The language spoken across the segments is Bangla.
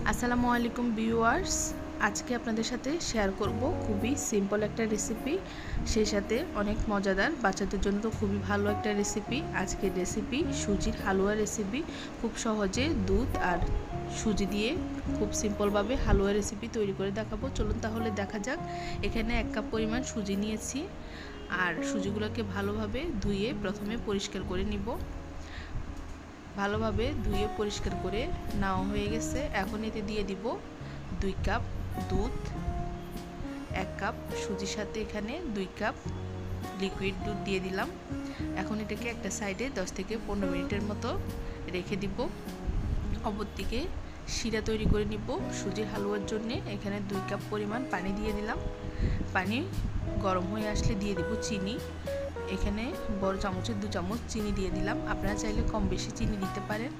আসসালামু আলাইকুম ভিউয়ার্স, আজকে আপনাদের সাথে শেয়ার করব খুবই সিম্পল একটা রেসিপি, সেই সাথে অনেক মজাদার, বাচ্চাদের জন্য তো খুবই ভালো একটা রেসিপি। আজকের রেসিপি সুজির হালুয়া রেসিপি। খুব সহজে দুধ আর সুজি দিয়ে খুব সিম্পলভাবে হালুয়া রেসিপি তৈরি করে দেখাবো। চলুন তাহলে দেখা যাক। এখানে 1 কাপ পরিমাণ সুজি নিয়েছি, আর সুজিগুলোকে ভালোভাবে ধুয়ে প্রথমে পরিষ্কার করে নিব। ভালোভাবে ধুয়ে পরিষ্কার করে নেওয়া হয়ে গেছে। এখন এতে দিয়ে দিব 2 কাপ দুধ। 1 কাপ সুজির সাথে এখানে 2 কাপ লিকুইড দুধ দিয়ে দিলাম। এখন এটাকে একটা সাইডে 10 থেকে 15 মিনিটের মতো রেখে দিব। অপরদিকে শিরা তৈরি করে নিব সুজির হালুয়ার জন্য। এখানে 2 কাপ পরিমাণ পানি দিয়ে দিলাম। পানি গরম হয়ে আসলে দিয়ে দিব চিনি। এখানে বড় চামচের 2 চামচ চিনি দিয়ে দিলাম। আপনারা চাইলে কম বেশি চিনি দিতে পারেন।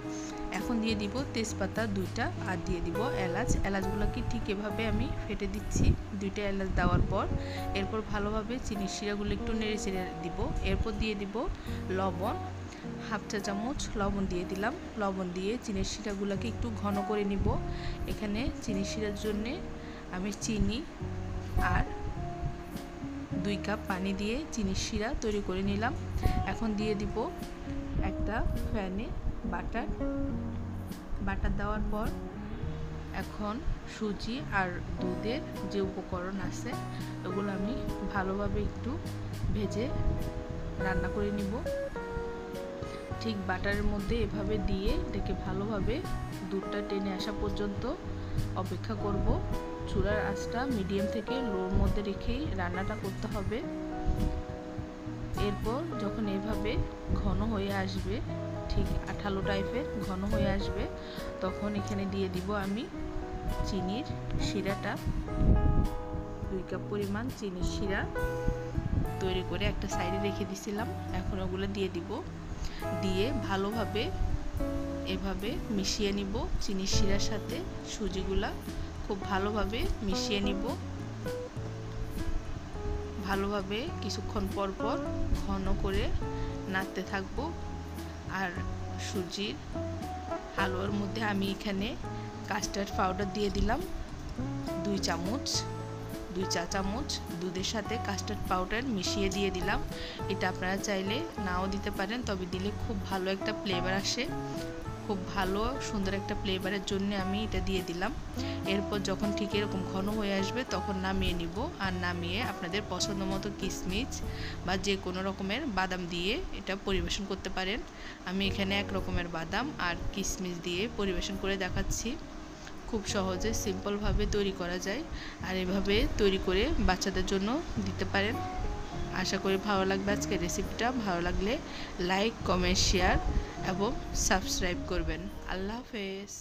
এখন দিয়ে দিব তেজপাতা 2টা, আর দিয়ে দিব এলাচ। এলাচগুলোকে ঠিক এভাবে আমি ফেটে দিচ্ছি। 2টা এলাচ দেওয়ার পর এরপর ভালোভাবে চিনির শিরাগুলো একটু নেড়ে চেড়ে দিব। এরপর দিয়ে দিব লবণ, 1/2 চা চামচ লবণ দিয়ে দিলাম। লবণ দিয়ে চিনির শিরাগুলোকে একটু ঘন করে নিব। এখানে চিনির শিরার জন্য আমি চিনি আর 2 কাপ পানি দিয়ে চিনির শিরা তৈরি করে নিলাম। এখন দিয়ে দিব একটা প্যানে বাটার দেওয়ার পর এখন সুজি আর দুধের যে উপকরণ আছে ওগুলো আমি ভালোভাবে একটু ভেজে রান্না করে নিব। ঠিক বাটারের মধ্যে এভাবে দিয়ে এটাকে ভালোভাবে দুধটা টেনে আসা পর্যন্ত অপেক্ষা করব। চুলার আঁচটা মিডিয়াম থেকে লোর মধ্যে রেখেই রান্নাটা করতে হবে। এরপর যখন এভাবে ঘন হয়ে আসবে, ঠিক আঠালো টাইপের ঘন হয়ে আসবে, তখন এখানে দিয়ে দিব আমি চিনির শিরাটা। 2 কাপ পরিমাণ চিনির শিরা তৈরি করে একটা সাইডে রেখে দিছিলাম। এখন ওগুলো দিয়ে দিব। দিয়ে ভালোভাবে এভাবে মিশিয়ে নিব চিনির শিরার সাথে সুজিগুলা। খুব ভালোভাবে মিশিয়ে নিব। ভালোভাবে কিছুক্ষণ পর পর ঘন করে নাড়তে থাকব। আর সুজির হালুয়ার মধ্যে আমি এখানে কাস্টার্ড পাউডার দিয়ে দিলাম 2 চা চামচ দুধের সাথে কাস্টার্ড পাউডার মিশিয়ে দিয়ে দিলাম। এটা আপনারা চাইলে নাও দিতে পারেন, তবে দিলে খুব ভালো একটা ফ্লেভার আসে। খুব ভালো সুন্দর একটা ফ্লেভারের জন্য আমি এটা দিয়ে দিলাম। এরপর যখন ঠিক এরকম ঘন হয়ে আসবে তখন নামিয়ে নিব। আর নামিয়ে আপনাদের পছন্দ মতো কিশমিশ বা যে কোনো রকমের বাদাম দিয়ে এটা পরিবেশন করতে পারেন। আমি এখানে 1 রকমের বাদাম আর কিশমিশ দিয়ে পরিবেশন করে দেখাচ্ছি। খুব সহজে সিম্পলভাবে তৈরি করা যায়, আর এভাবে তৈরি করে বাচ্চাদের জন্য দিতে পারেন। আশা করি ভালো লাগবে আজকের রেসিপিটা। ভালো লাগলে লাইক, কমেন্ট, শেয়ার এবং সাবস্ক্রাইব করবেন। আল্লাহ হাফেজ।